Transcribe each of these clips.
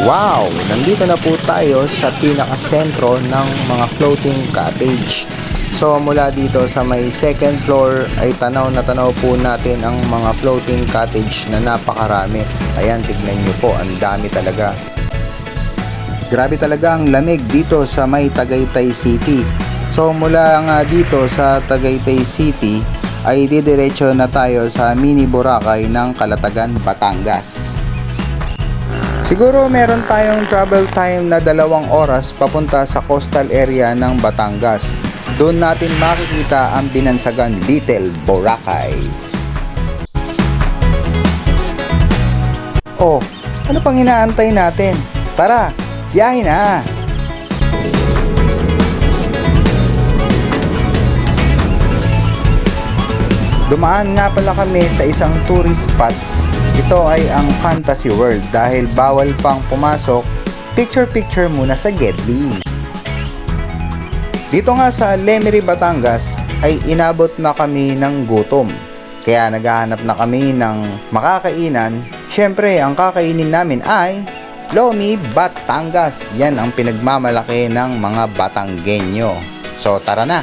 Wow! Nandito na po tayo sa pinakasentro ng mga floating cottage. So mula dito sa may second floor ay tanaw na tanaw po natin ang mga floating cottage na napakarami. Ayan, tignan nyo po, ang dami talaga. Grabe talaga ang lamig dito sa may Tagaytay City. So mula nga dito sa Tagaytay City ay didiretso na tayo sa Mini Boracay ng Calatagan, Batangas. Siguro meron tayong travel time na 2 oras papunta sa coastal area ng Batangas. Doon natin makikita ang binansagan Little Boracay. Oh, ano pang inaantay natin? Tara, biyahe na! Dumaan nga pala kami sa isang tourist spot. Ito ay ang Fantasy World dahil bawal pang pumasok, picture-picture muna sa Gedli. Dito nga sa Lemery, Batangas ay inabot na kami ng gutom. Kaya naghahanap na kami ng makakainan. Syempre, ang kakainin namin ay Lomi Batangas. Yan ang pinagmamalaki ng mga Batanggenyo. So tara na!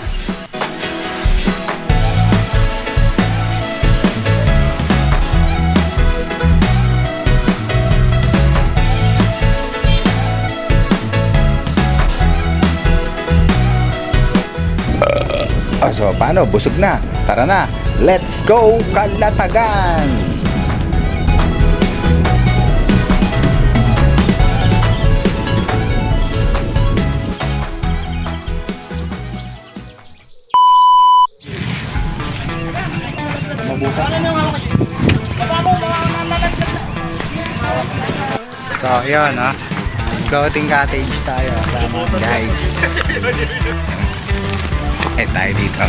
So paano? Busog na. Tara na. Let's go Calatagan! So yun floating cottage tayo. Guys. Tayo dito.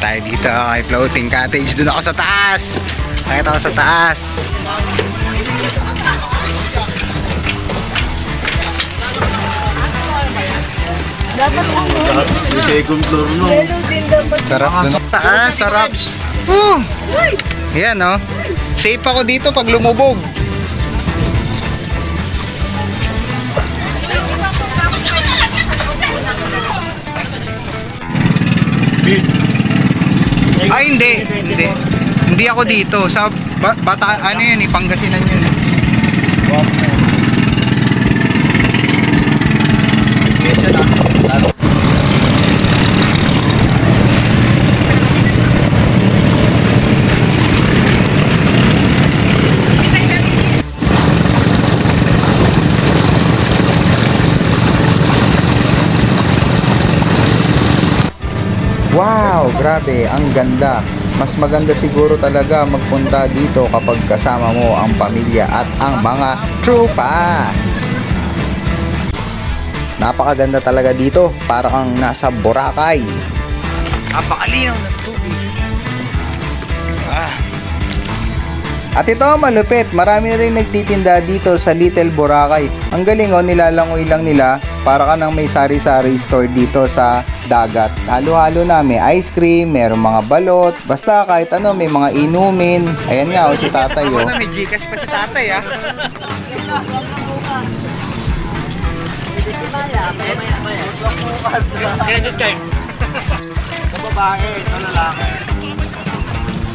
Tayo dito kay floating cottage. Doon ako sa taas. Nakita ako sa taas. Dapat Yung second floor no. Sarap doon. Taas, sarap. Yan Safe ako dito pag lumubog. Ay hindi ako dito sa bata yan Pangasinan yun. Wow, grabe, ang ganda. Mas maganda siguro talaga magpunta dito kapag kasama mo ang pamilya at ang mga tropa. Napakaganda talaga dito, para kang nasa Boracay. Napakalinaw ng tubig. At ito malupit, marami rin nagtitinda dito sa Little Boracay. Ang galing nilalangoy lang nila para ka nang may sari-sari store dito sa dagat. Halo-halo na, may ice cream, merong mga balot, basta kahit ano, may mga inumin. Ayan nga si tatay may Gcash pa si tatay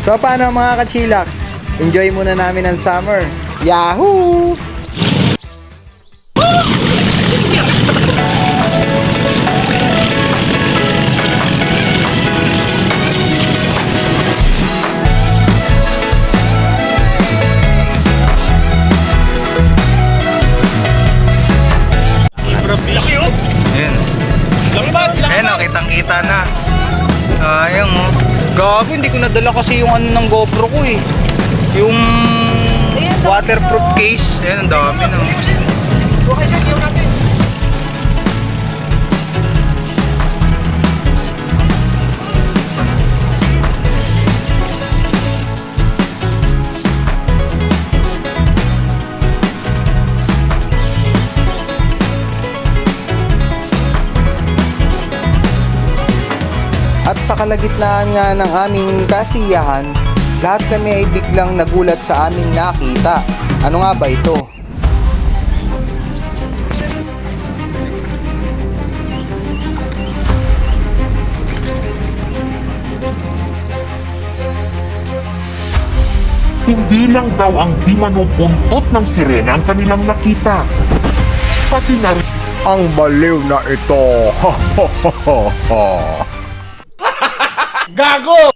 So paano mga ka-chillax? Enjoy muna namin ang summer. Yahoo! Kitang-kita na. Sayang Gago, hindi ko nadala kasi yung ng GoPro ko Yung waterproof case. Ayan, ang dami At sa kalagitnaan nga ng aming kasiyahan Lahat kami ay biglang nagulat sa aming nakita. Ano nga ba ito? Hindi lang daw ang di manubuntot ng sirena ang kanilang nakita. Pati na rin Ang baliw na ito. Gago!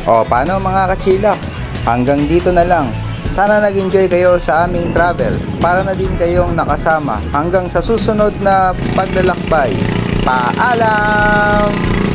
O paano mga kachilax? Hanggang dito na lang. Sana nag-enjoy kayo sa aming travel para na din kayong nakasama hanggang sa susunod na paglalakbay. Paalam!